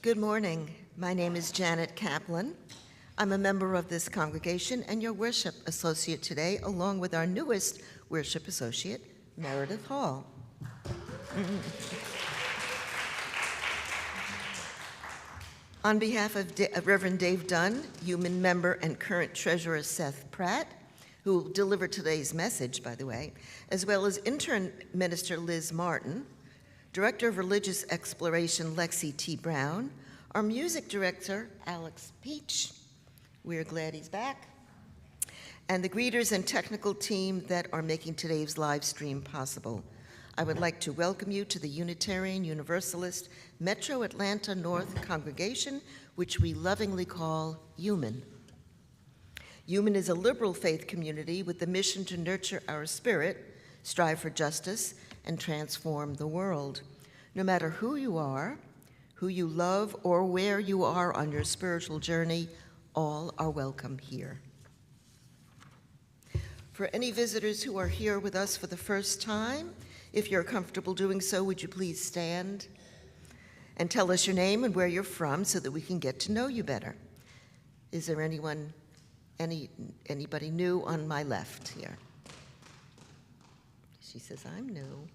Good morning. My name is Janet Kaplan. I'm a member of this congregation and your worship associate today, along with our newest worship associate, Meredith Hall. On behalf of Reverend Dave Dunn, UUMAN member and current treasurer Seth Pratt, who will deliver today's message, by the way, as well as intern minister Liz Martin, director of religious exploration Lexi T. Brown, our music director Alex Peach, we're glad he's back, and the greeters and technical team that are making today's live stream possible. I would like to welcome you to the Unitarian Universalist Metro Atlanta North congregation, which we lovingly call UUMAN. UUMAN is a liberal faith community with the mission to nurture our spirit, strive for justice, and transform the world. No matter who you are, who you love, or where you are on your spiritual journey, all are welcome here. For any visitors who are here with us for the first time, if you're comfortable doing so, would you please stand and tell us your name and where you're from so that we can get to know you better? Is there anybody new on my left here? She says, I'm new.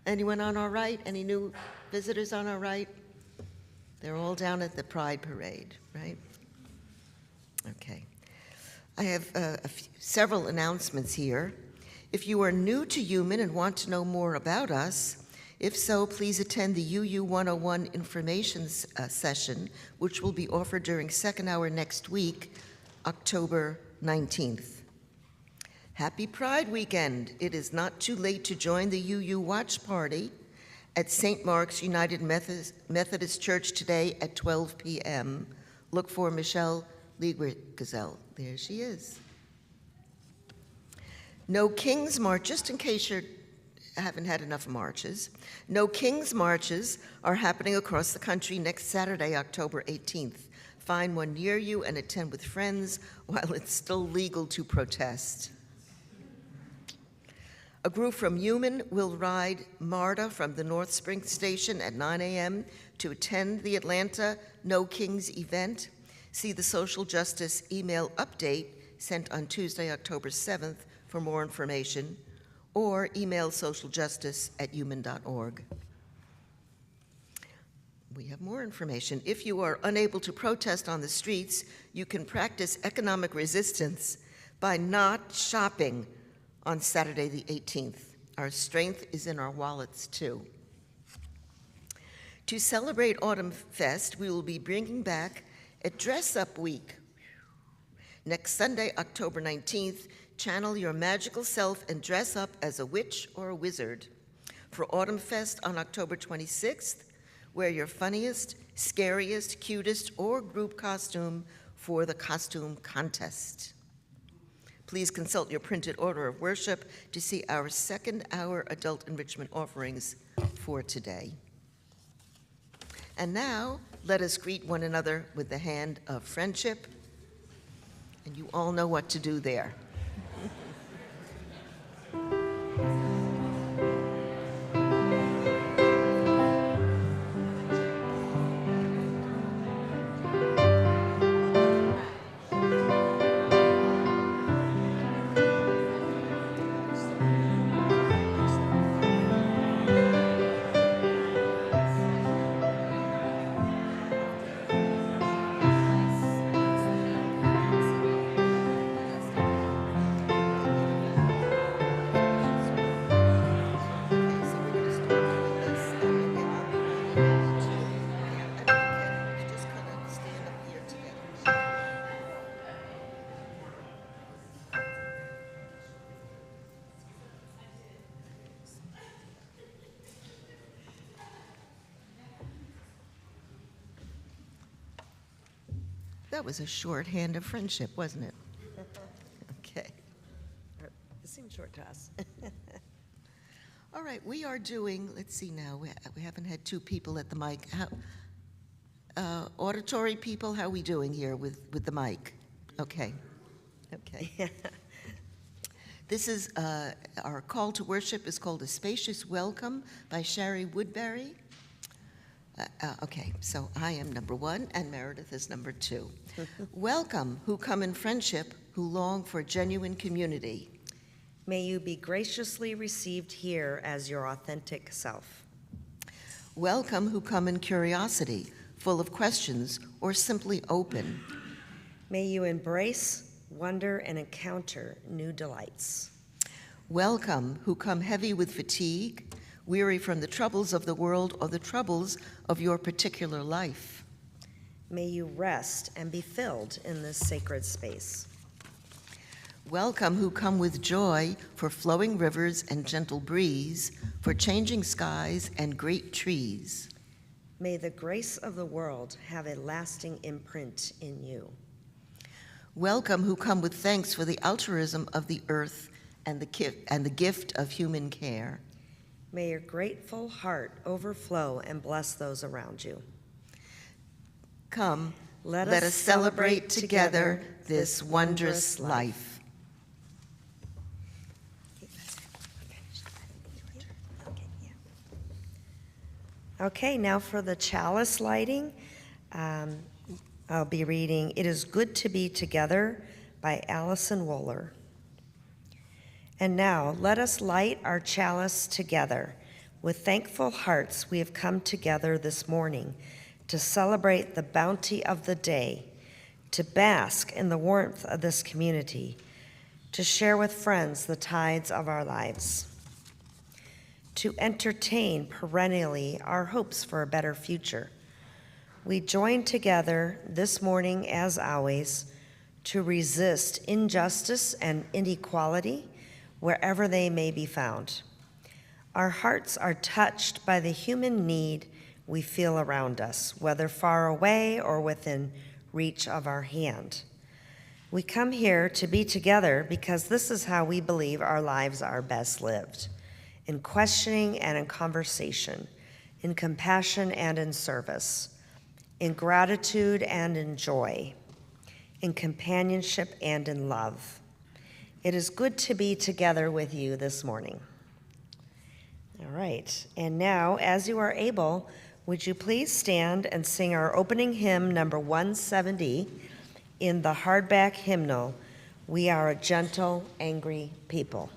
Anyone on our right? Any new visitors on our right? They're all down at the Pride Parade, right? Okay. I have several announcements here. If you are new to UUMAN and want to know more about us, if so, please attend the UU 101 information session, which will be offered during second hour next week, October 19th. Happy Pride Weekend. It is not too late to join the UU Watch Party at St. Mark's United Methodist Church today at 12 p.m. Look for Michelle Liegert-Gazelle. There she is. No King's March, just in case you haven't had enough marches, no King's Marches are happening across the country next Saturday, October 18th. Find one near you and attend with friends while it's still legal to protest. A group from UUMAN will ride MARTA from the North Spring Station at 9 a.m. to attend the Atlanta No Kings event. See the social justice email update sent on Tuesday, October 7th for more information, or email socialjustice@uman.org. We have more information. If you are unable to protest on the streets, you can practice economic resistance by not shopping on Saturday the 18th. Our strength is in our wallets too. To celebrate Autumn Fest, we will be bringing back a dress-up week. Next Sunday, October 19th, channel your magical self and dress up as a witch or a wizard. For Autumn Fest on October 26th, wear your funniest, scariest, cutest, or group costume for the costume contest. Please consult your printed order of worship to see our second hour adult enrichment offerings for today. And now, let us greet one another with the hand of friendship. And you all know what to do there. That was a short hand of friendship, wasn't it? Okay. It seemed short to us. All right, we are doing, let's see now, we haven't had two people at the mic. Auditory people, how are we doing here with the mic? Okay. This is, our call to worship is called A Spacious Welcome by Shari Woodbury. Okay, so I am number 1 and Meredith is number 2. Welcome, who come in friendship, who long for genuine community. May you be graciously received here as your authentic self. Welcome, who come in curiosity, full of questions, or simply open. May you embrace, wonder, and encounter new delights. Welcome, who come heavy with fatigue, weary from the troubles of the world or the troubles of your particular life. May you rest and be filled in this sacred space. Welcome, who come with joy for flowing rivers and gentle breeze, for changing skies and great trees. May the grace of the world have a lasting imprint in you. Welcome, who come with thanks for the altruism of the earth and the gift of human care. May your grateful heart overflow and bless those around you. Come, let us celebrate together this wondrous life. Okay, now for the chalice lighting, I'll be reading "It is Good to Be Together" by Allison Wohler. And now, let us light our chalice together. With thankful hearts, we have come together this morning to celebrate the bounty of the day, to bask in the warmth of this community, to share with friends the tides of our lives, to entertain perennially our hopes for a better future. We join together this morning, as always, to resist injustice and inequality wherever they may be found. Our hearts are touched by the human need we feel around us, whether far away or within reach of our hand. We come here to be together because this is how we believe our lives are best lived: in questioning and in conversation, in compassion and in service, in gratitude and in joy, in companionship and in love. It is good to be together with you this morning. All right, and now, as you are able, would you please stand and sing our opening hymn, number 170, in the hardback hymnal, "We Are a Gentle, Angry People."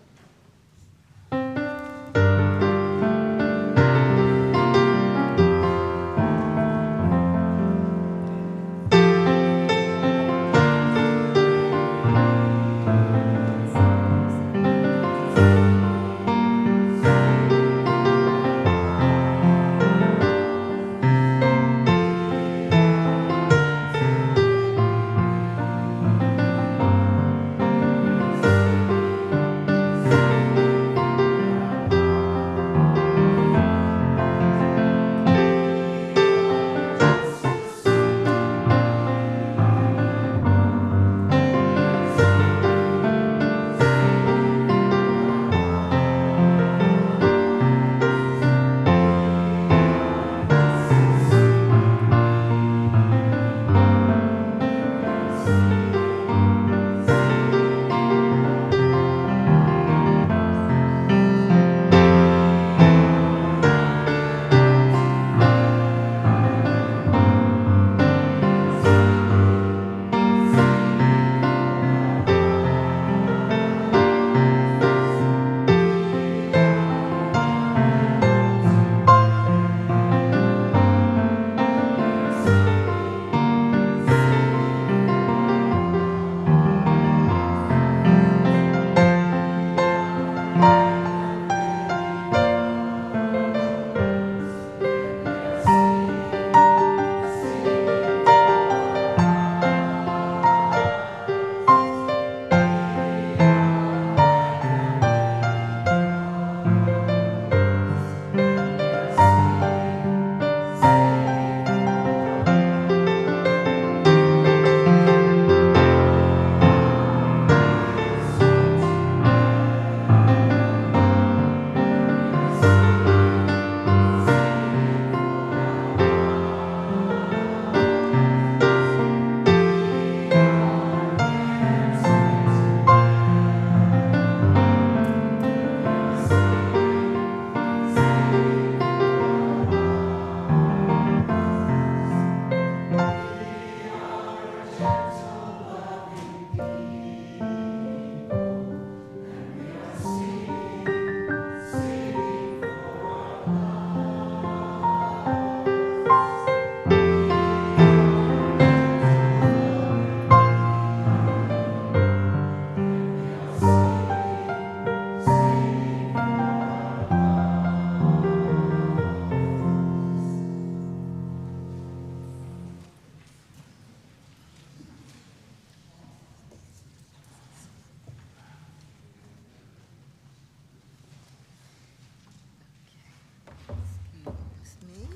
Excuse me.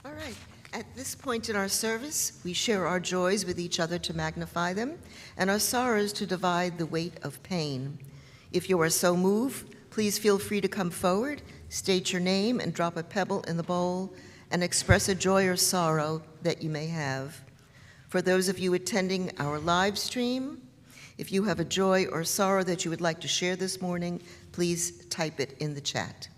All right. At this point in our service, we share our joys with each other to magnify them, and our sorrows to divide the weight of pain. If you are so moved, please feel free to come forward, state your name, and drop a pebble in the bowl, and express a joy or sorrow that you may have. For those of you attending our live stream, if you have a joy or sorrow that you would like to share this morning, please type it in the chat.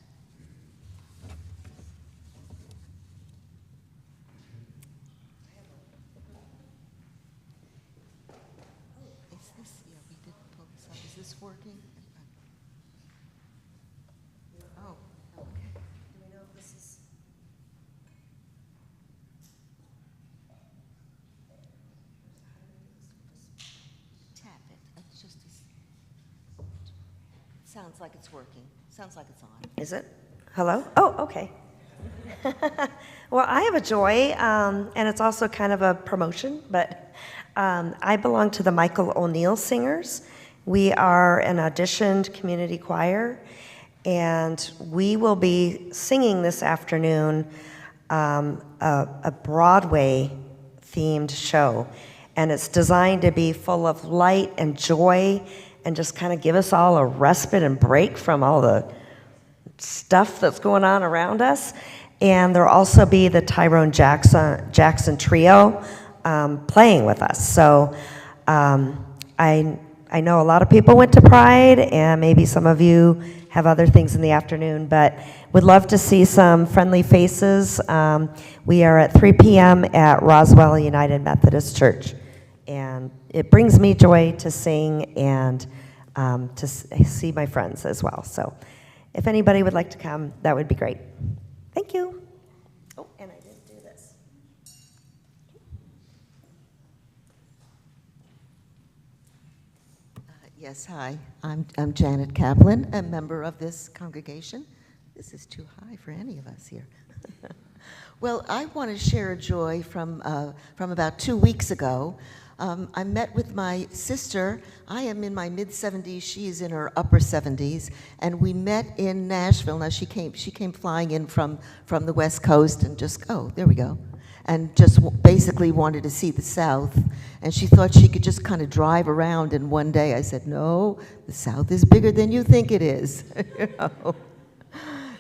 Is this working? Oh, okay. Do we know if this is? Tap it. It's just sounds like it's working. Sounds like it's on. Is it? Hello? Oh, okay. Well, I have a joy, and it's also kind of a promotion, but I belong to the Michael O'Neill Singers. We are an auditioned community choir, and we will be singing this afternoon a Broadway-themed show, and it's designed to be full of light and joy and just kind of give us all a respite and break from all the stuff that's going on around us. And there'll also be the Tyrone Jackson Trio playing with us. So I know a lot of people went to Pride, and maybe some of you have other things in the afternoon, but would love to see some friendly faces. We are at 3 p.m. at Roswell United Methodist Church, and it brings me joy to sing and to see my friends as well. So if anybody would like to come, that would be great. Thank you. Oh, and I didn't do this. Yes, hi. I'm Janet Kaplan, a member of this congregation. This is too high for any of us here. Well, I want to share a joy from about 2 weeks ago. I met with my sister. I am in my mid-70s. She is in her upper 70s, and we met in Nashville. Now she came flying in from the West Coast, and there we go, and just basically wanted to see the South. And she thought she could just kind of drive around in one day. I said, no, the South is bigger than you think it is. You know?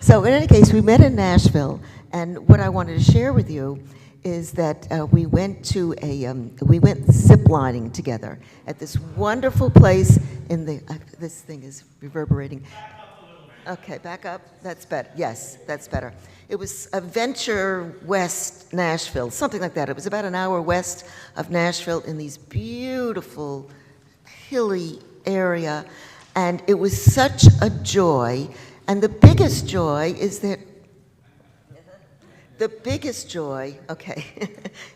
So in any case, we met in Nashville, and what I wanted to share with you is that we went ziplining together at this wonderful place in the, this thing is reverberating. Okay, back up, that's better, yes, that's better. It was Venture West Nashville, something like that. It was about an hour west of Nashville in these beautiful, hilly area, and it was such a joy. And the biggest joy is that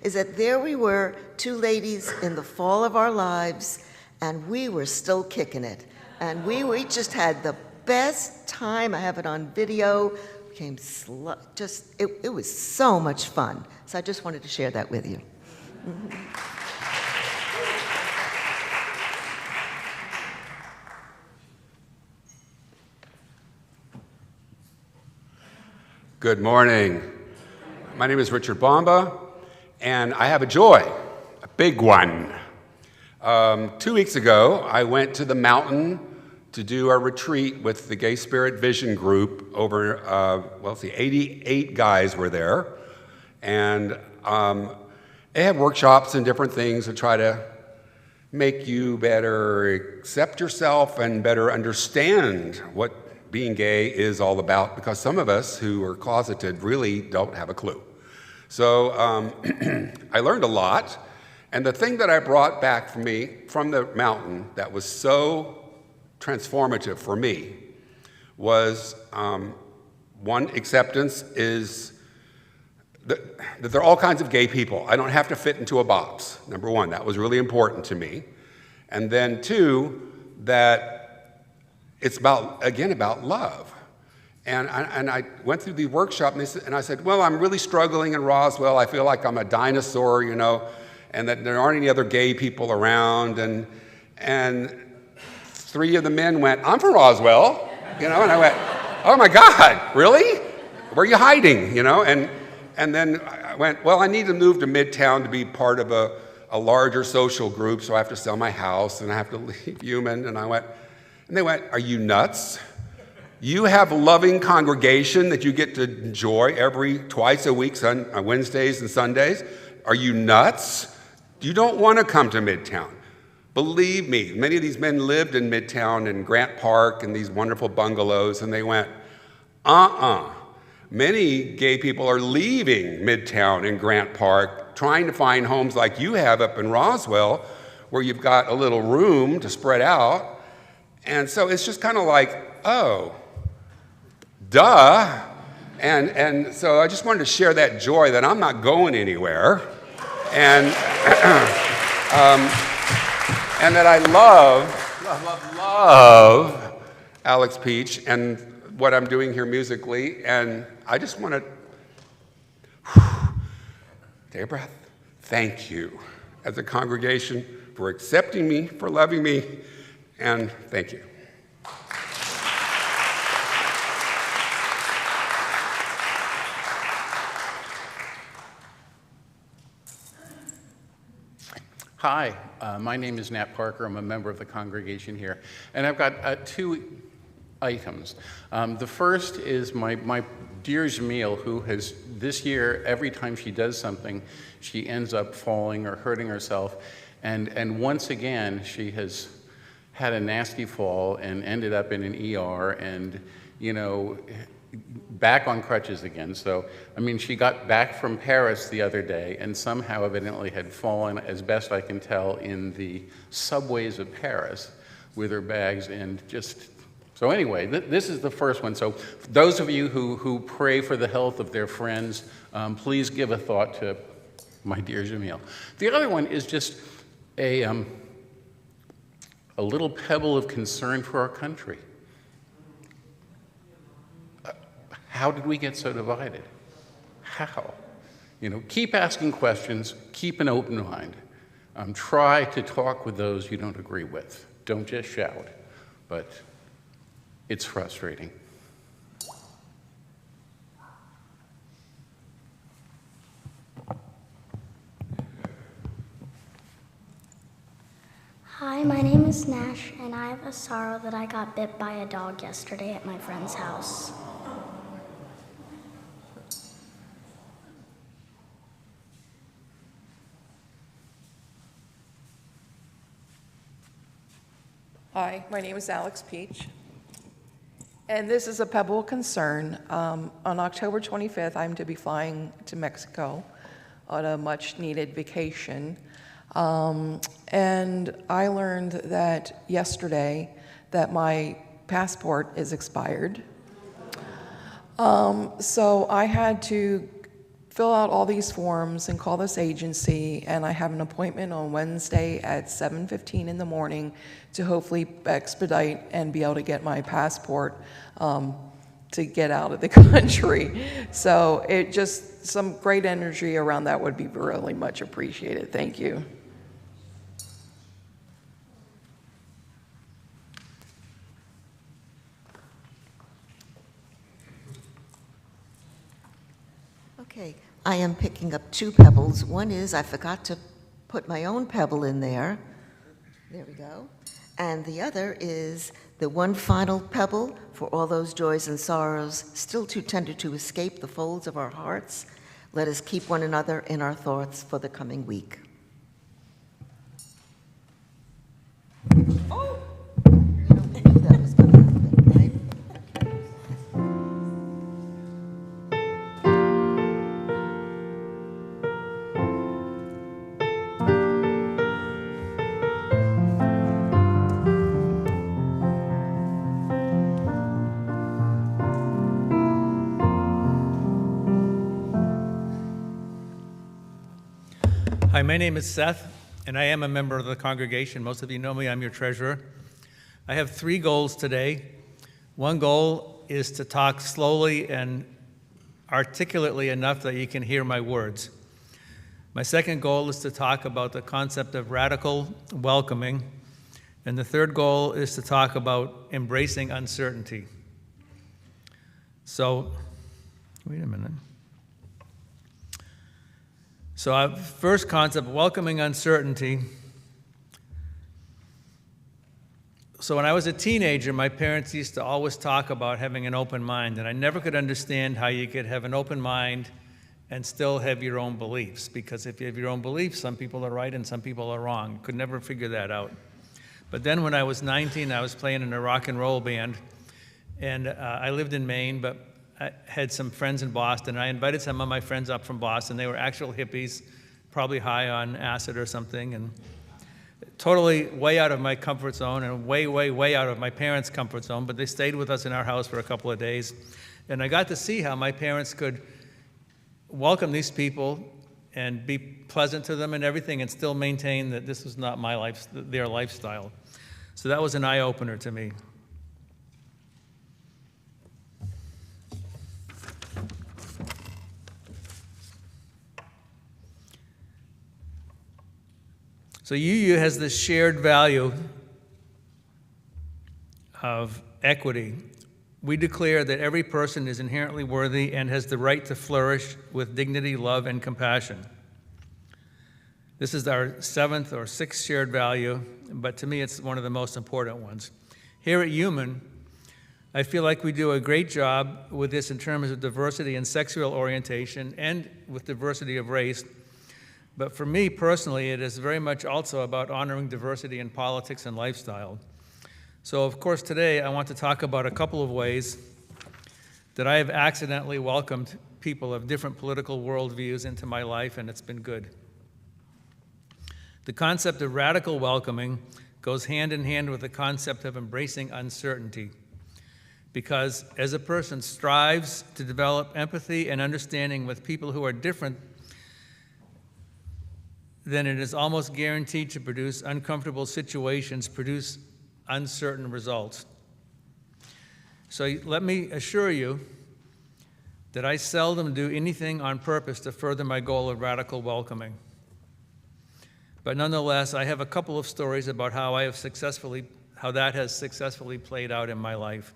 is that there we were, two ladies in the fall of our lives, and we were still kicking it. And we just had the best time. I have it on video. It was so much fun. So I just wanted to share that with you. Good morning. My name is Richard Bomba, and I have a joy, a big one. 2 weeks ago, I went to the mountain to do our retreat with the Gay Spirit Vision Group over, 88 guys were there. And they had workshops and different things to try to make you better accept yourself and better understand what being gay is all about, because some of us who are closeted really don't have a clue. So I learned a lot, and the thing that I brought back from the mountain that was so transformative for me was one, acceptance is that there are all kinds of gay people. I don't have to fit into a box. Number one, that was really important to me. And then two, that it's about love. And I went through the workshop, and I said, well, I'm really struggling in Roswell. I feel like I'm a dinosaur, you know, and that there aren't any other gay people around. And three of the men went, I'm from Roswell, you know, and I went, oh my God, really? Where are you hiding, you know? And then I went, well, I need to move to Midtown to be part of a larger social group, so I have to sell my house and I have to leave UUMAN. And they went, are you nuts? You have a loving congregation that you get to enjoy twice a week, on Wednesdays and Sundays. Are you nuts? You don't want to come to Midtown. Believe me, many of these men lived in Midtown and Grant Park and these wonderful bungalows, and they went, Many gay people are leaving Midtown and Grant Park, trying to find homes like you have up in Roswell, where you've got a little room to spread out. And so it's just kind of like, oh, duh. And so I just wanted to share that joy that I'm not going anywhere. And, and that I love Alex Peach and what I'm doing here musically. And I just want to take a breath. Thank you as a congregation for accepting me, for loving me, and thank you. Hi, my name is Nat Parker. I'm a member of the congregation here. And I've got two items. The first is my dear Jamil, who has, this year, every time she does something, she ends up falling or hurting herself. And once again, she has had a nasty fall and ended up in an ER and, you know, back on crutches again. So, I mean, she got back from Paris the other day and somehow evidently had fallen, as best I can tell, in the subways of Paris with her bags and just... So anyway, this is the first one. So those of you who pray for the health of their friends, please give a thought to my dear Jamil. The other one is just a little pebble of concern for our country. How did we get so divided? How? You know, keep asking questions, keep an open mind. Try to talk with those you don't agree with. Don't just shout, but it's frustrating. Hi, my name is Nash, and I have a sorrow that I got bit by a dog yesterday at my friend's house. Hi, my name is Alex Peach, and this is a pebble of concern. On October 25th, I'm to be flying to Mexico on a much-needed vacation, and I learned that yesterday that my passport is expired. So I had to fill out all these forms and call this agency, and I have an appointment on Wednesday at 7:15 in the morning to hopefully expedite and be able to get my passport to get out of the country. So it just, some great energy around that would be really much appreciated. Thank you. Okay, I am picking up two pebbles. One is I forgot to put my own pebble in there. There we go. And the other is the one final pebble for all those joys and sorrows still too tender to escape the folds of our hearts. Let us keep one another in our thoughts for the coming week. Oh! You knew that was going to happen, right? Hi, my name is Seth, and I am a member of the congregation. Most of you know me, I'm your treasurer. I have three goals today. One goal is to talk slowly and articulately enough that you can hear my words. My second goal is to talk about the concept of radical welcoming. And the third goal is to talk about embracing uncertainty. So, wait a minute. So our first concept, welcoming uncertainty. So when I was a teenager, my parents used to always talk about having an open mind, and I never could understand how you could have an open mind and still have your own beliefs, because if you have your own beliefs, some people are right and some people are wrong. Could never figure that out. But then when I was 19, I was playing in a rock and roll band, and I lived in Maine, but I had some friends in Boston. I invited some of my friends up from Boston. They were actual hippies, probably high on acid or something, and totally way out of my comfort zone and way, way, way out of my parents' comfort zone, but they stayed with us in our house for a couple of days. And I got to see how my parents could welcome these people and be pleasant to them and everything and still maintain that this was not their lifestyle. So that was an eye-opener to me. So UU has this shared value of equity. We declare that every person is inherently worthy and has the right to flourish with dignity, love, and compassion. This is our 7th or 6th shared value, but to me it's one of the most important ones. Here at UUMAN, I feel like we do a great job with this in terms of diversity and sexual orientation and with diversity of race. But for me personally, it is very much also about honoring diversity in politics and lifestyle. So of course today I want to talk about a couple of ways that I have accidentally welcomed people of different political worldviews into my life, and it's been good. The concept of radical welcoming goes hand in hand with the concept of embracing uncertainty, because as a person strives to develop empathy and understanding with people who are different, then it is almost guaranteed to produce uncomfortable situations, produce uncertain results. So let me assure you that I seldom do anything on purpose to further my goal of radical welcoming. But nonetheless, I have a couple of stories about how that has successfully played out in my life.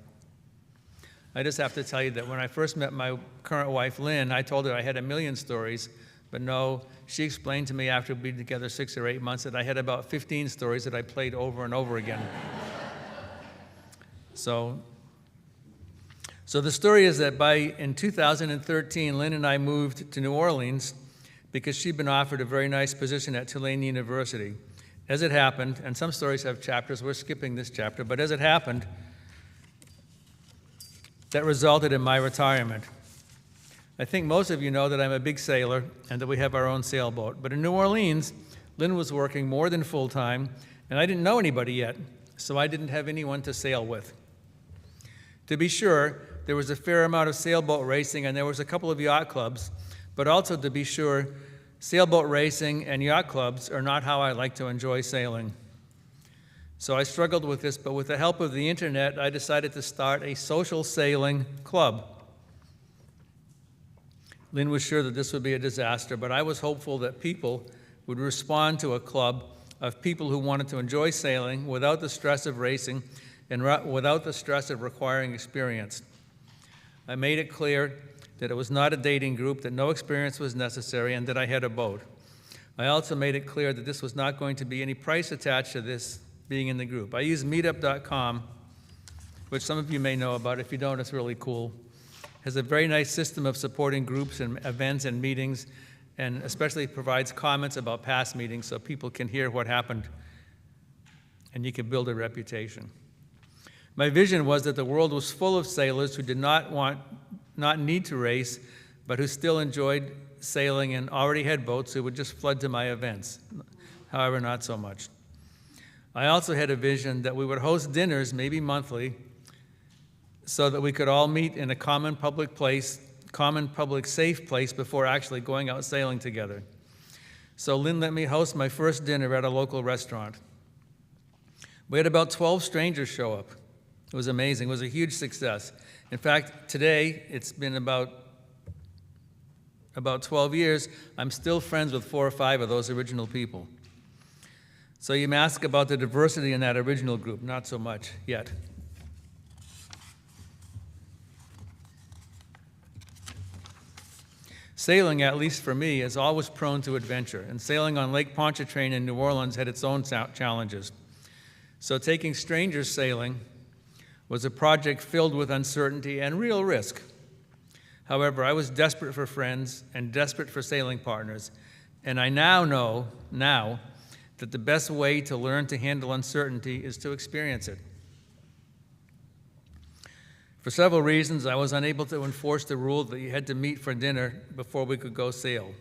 I just have to tell you that when I first met my current wife, Lynn, I told her I had a million stories. But no, she explained to me after being together 6 or 8 months that I had about 15 stories that I played over and over again. So the story is that in 2013, Lynn and I moved to New Orleans because she'd been offered a very nice position at Tulane University. As it happened, and some stories have chapters, we're skipping this chapter, but as it happened, that resulted in my retirement. I think most of you know that I'm a big sailor and that we have our own sailboat. But in New Orleans, Lynn was working more than full-time, and I didn't know anybody yet, so I didn't have anyone to sail with. To be sure, there was a fair amount of sailboat racing, and there was a couple of yacht clubs, but also to be sure, sailboat racing and yacht clubs are not how I like to enjoy sailing. So I struggled with this, but with the help of the internet, I decided to start a social sailing club. Lynn was sure that this would be a disaster, but I was hopeful that people would respond to a club of people who wanted to enjoy sailing without the stress of racing and without the stress of requiring experience. I made it clear that it was not a dating group, that no experience was necessary, and that I had a boat. I also made it clear that this was not going to be any price attached to this being in the group. I used meetup.com, which some of you may know about. If you don't, it's really cool. Has a very nice system of supporting groups and events and meetings, and especially provides comments about past meetings so people can hear what happened and you can build a reputation. My vision was that the world was full of sailors who did not need to race, but who still enjoyed sailing and already had boats who would just flood to my events. However, not so much. I also had a vision that we would host dinners, maybe monthly, so that we could all meet in a common public safe place before actually going out sailing together. So Lynn let me host my first dinner at a local restaurant. We had about 12 strangers show up. It was amazing. It was a huge success. In fact, today, it's been about 12 years, I'm still friends with 4 or 5 of those original people. So you may ask about the diversity in that original group. Not so much yet. Sailing, at least for me, is always prone to adventure, and sailing on Lake Pontchartrain in New Orleans had its own challenges. So taking strangers sailing was a project filled with uncertainty and real risk. However, I was desperate for friends and desperate for sailing partners, and I now know that the best way to learn to handle uncertainty is to experience it. For several reasons, I was unable to enforce the rule that you had to meet for dinner before we could go sail.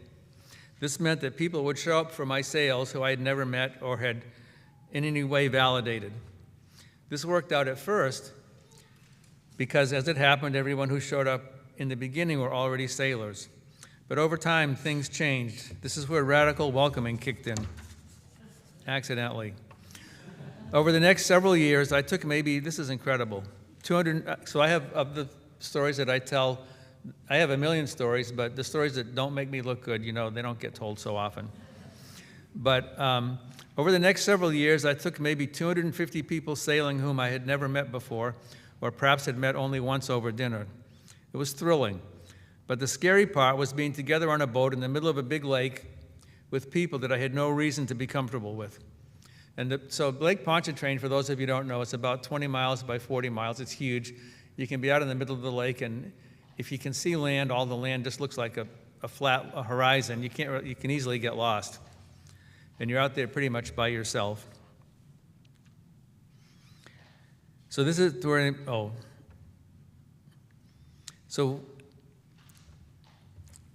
This meant that people would show up for my sails who I had never met or had in any way validated. This worked out at first because, as it happened, everyone who showed up in the beginning were already sailors. But over time, things changed. This is where radical welcoming kicked in, accidentally. Over the next several years, I took maybe, this is incredible, 200, so I have, of the stories that I tell, I have a million stories, but the stories that don't make me look good, they don't get told so often. But over the next several years, I took maybe 250 people sailing whom I had never met before, or perhaps had met only once over dinner. It was thrilling. But the scary part was being together on a boat in the middle of a big lake with people that I had no reason to be comfortable with. And so Lake Pontchartrain, for those of you who don't know, it's about 20 miles by 40 miles. It's huge. You can be out in the middle of the lake, and if you can see land, all the land just looks like a flat horizon. You can easily get lost. And you're out there pretty much by yourself. So this is where, So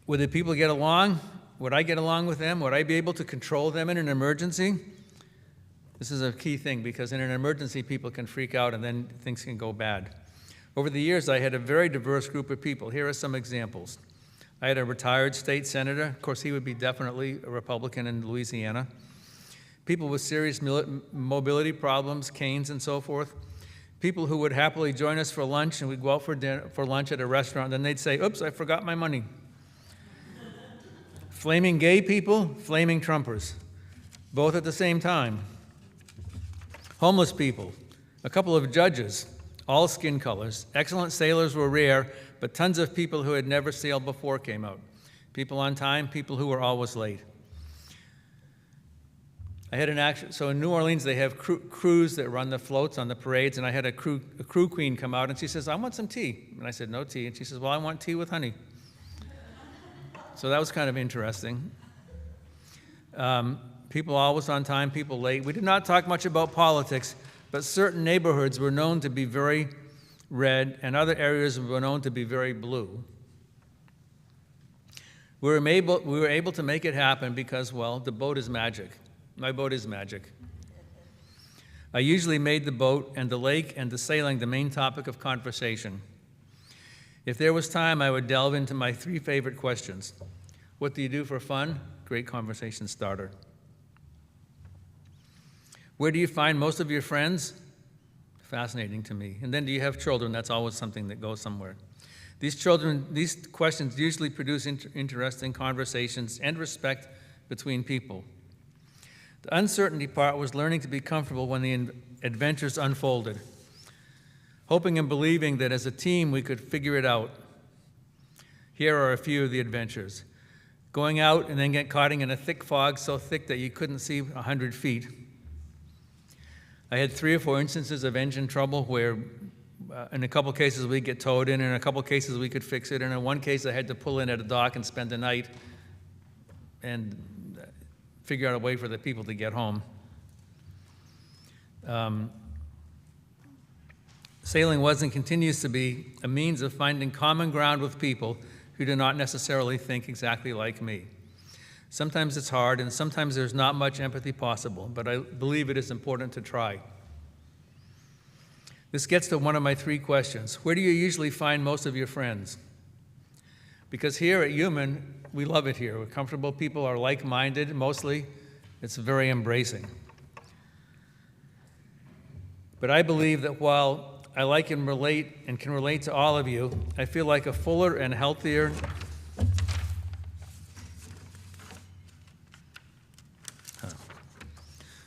would the people get along? Would I get along with them? Would I be able to control them in an emergency? This is a key thing, because in an emergency, people can freak out and then things can go bad. Over the years, I had a very diverse group of people. Here are some examples. I had a retired state senator. Of course, he would be definitely a Republican in Louisiana. People with serious mobility problems, canes and so forth. People who would happily join us for lunch, and we'd go out for lunch at a restaurant, and then they'd say, oops, I forgot my money. Flaming gay people, flaming Trumpers, both at the same time. Homeless people, a couple of judges, all skin colors. Excellent sailors were rare, but tons of people who had never sailed before came out. People on time, people who were always late. I had so in New Orleans, they have crews that run the floats on the parades, and I had a crew queen come out, and she says, I want some tea. And I said, no tea. And she says, well, I want tea with honey. So that was kind of interesting. People always on time, people late. We did not talk much about politics, but certain neighborhoods were known to be very red, and other areas were known to be very blue. We were able to make it happen because, well, the boat is magic. My boat is magic. I usually made the boat and the lake and the sailing the main topic of conversation. If there was time, I would delve into my 3 favorite questions. What do you do for fun? Great conversation starter. Where do you find most of your friends? Fascinating to me. And then, do you have children? That's always something that goes somewhere. These questions usually produce interesting conversations and respect between people. The uncertainty part was learning to be comfortable when the adventures unfolded, hoping and believing that as a team we could figure it out. Here are a few of the adventures. Going out and then get caught in a thick fog, so thick that you couldn't see 100 feet. I had 3 or 4 instances of engine trouble where in a couple cases we'd get towed in a couple cases we could fix it, and in one case I had to pull in at a dock and spend the night and figure out a way for the people to get home. Sailing was and continues to be a means of finding common ground with people who do not necessarily think exactly like me. Sometimes it's hard, and sometimes there's not much empathy possible, but I believe it is important to try. This gets to one of my 3 questions. Where do you usually find most of your friends? Because here at UUMAN, we love it here. We're comfortable. People are like-minded, mostly. It's very embracing. But I believe that while I like and can relate to all of you, I feel like a fuller and healthier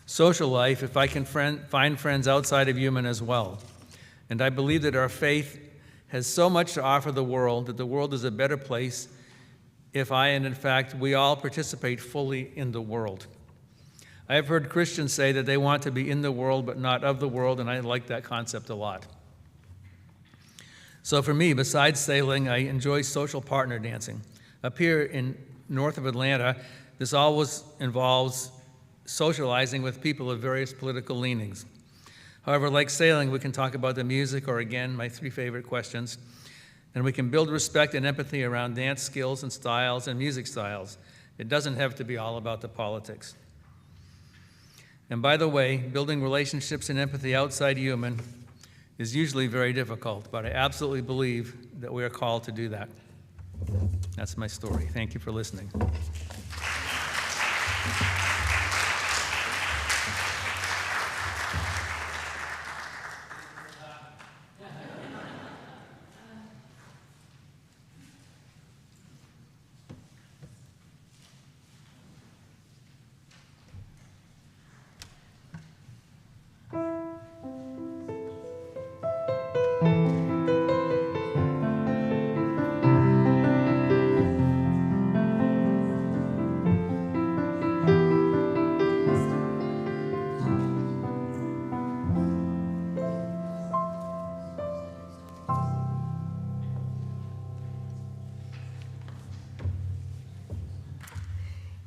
social life if I can find friends outside of UUMAN as well. And I believe that our faith has so much to offer the world, that the world is a better place if I, and in fact, we all participate fully in the world. I have heard Christians say that they want to be in the world but not of the world, and I like that concept a lot. So for me, besides sailing, I enjoy social partner dancing. Up here in north of Atlanta, this always involves socializing with people of various political leanings. However, like sailing, we can talk about the music, or again, my three favorite questions, and we can build respect and empathy around dance skills and styles and music styles. It doesn't have to be all about the politics. And by the way, building relationships and empathy outside UUMAN is usually very difficult, but I absolutely believe that we are called to do that. That's my story. Thank you for listening.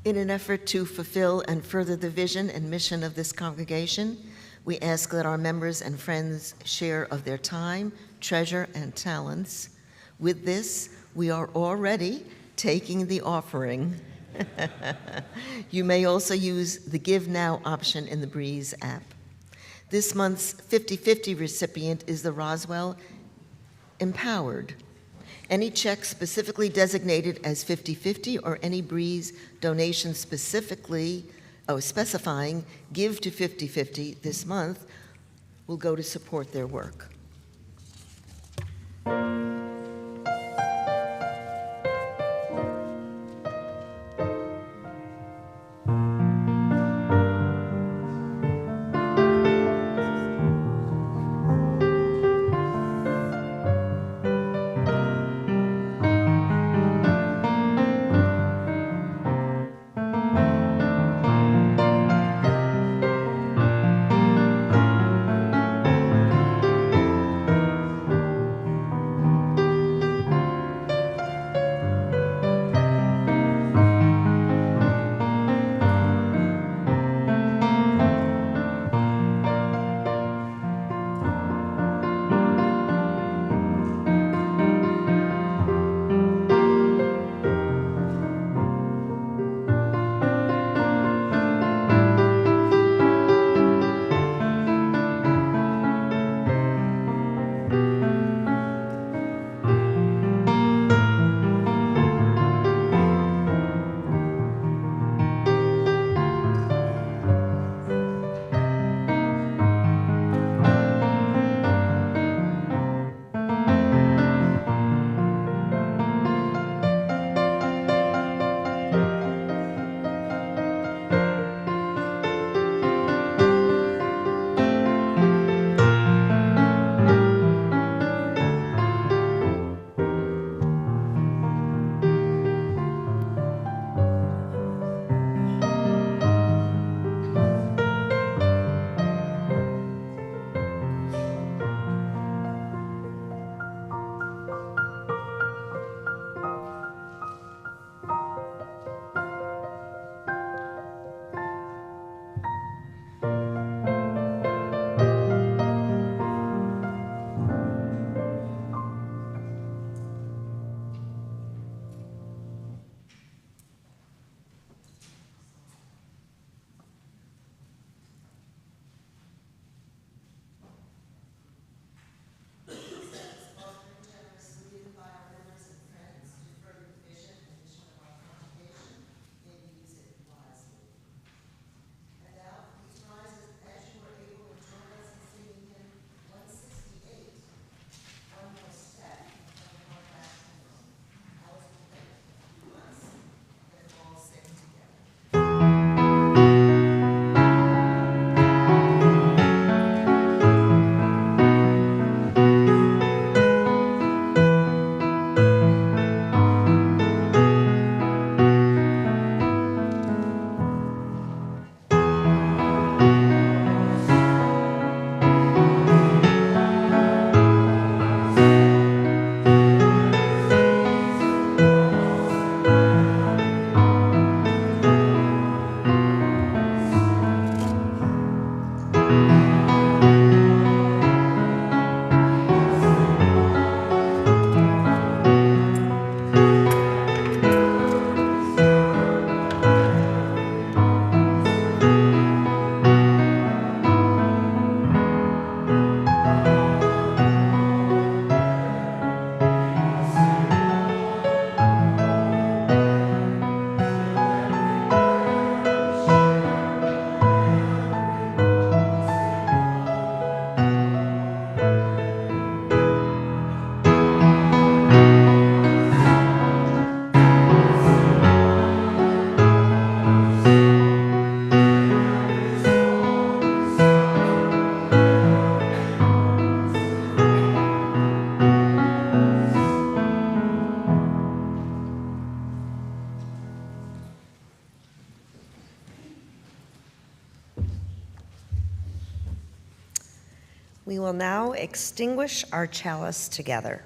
In an effort to fulfill and further the vision and mission of this congregation, we ask that our members and friends share of their time, treasure, and talents. With this, we are already taking the offering. You may also use the Give Now option in the Breeze app. This month's 50/50 recipient is the Roswell Empowered. Any check specifically designated as 50/50 or any Breeze donation specifying Give to 50/50 this month will go to support their work. We will now extinguish our chalice together.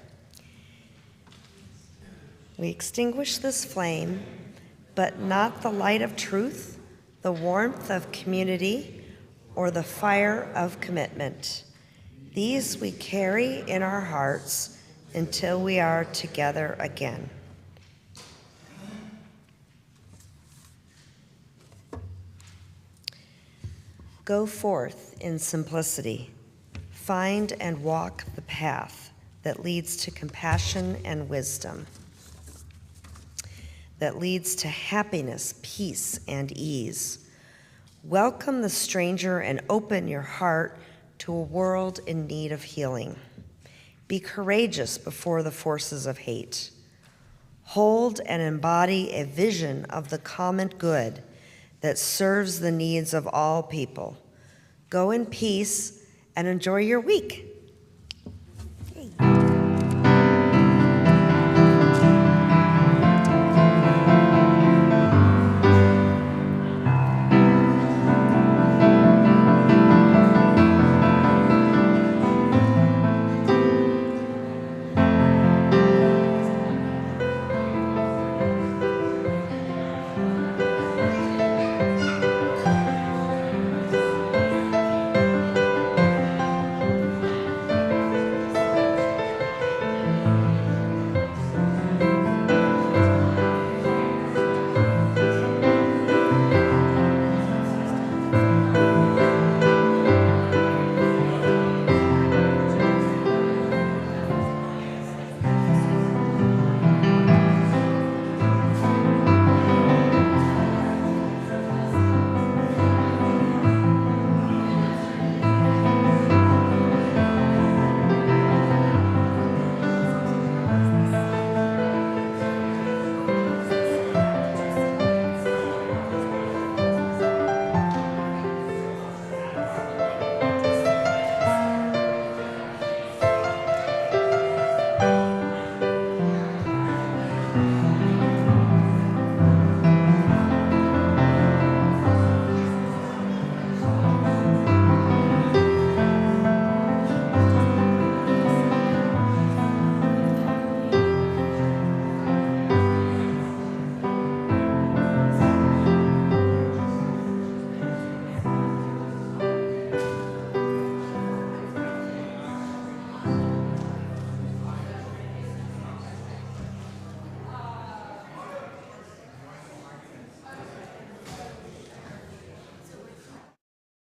We extinguish this flame, but not the light of truth, the warmth of community, or the fire of commitment. These we carry in our hearts until we are together again. Go forth in simplicity. Find and walk the path that leads to compassion and wisdom, that leads to happiness, peace, and ease. Welcome the stranger and open your heart to a world in need of healing. Be courageous before the forces of hate. Hold and embody a vision of the common good that serves the needs of all people. Go in peace and enjoy your week.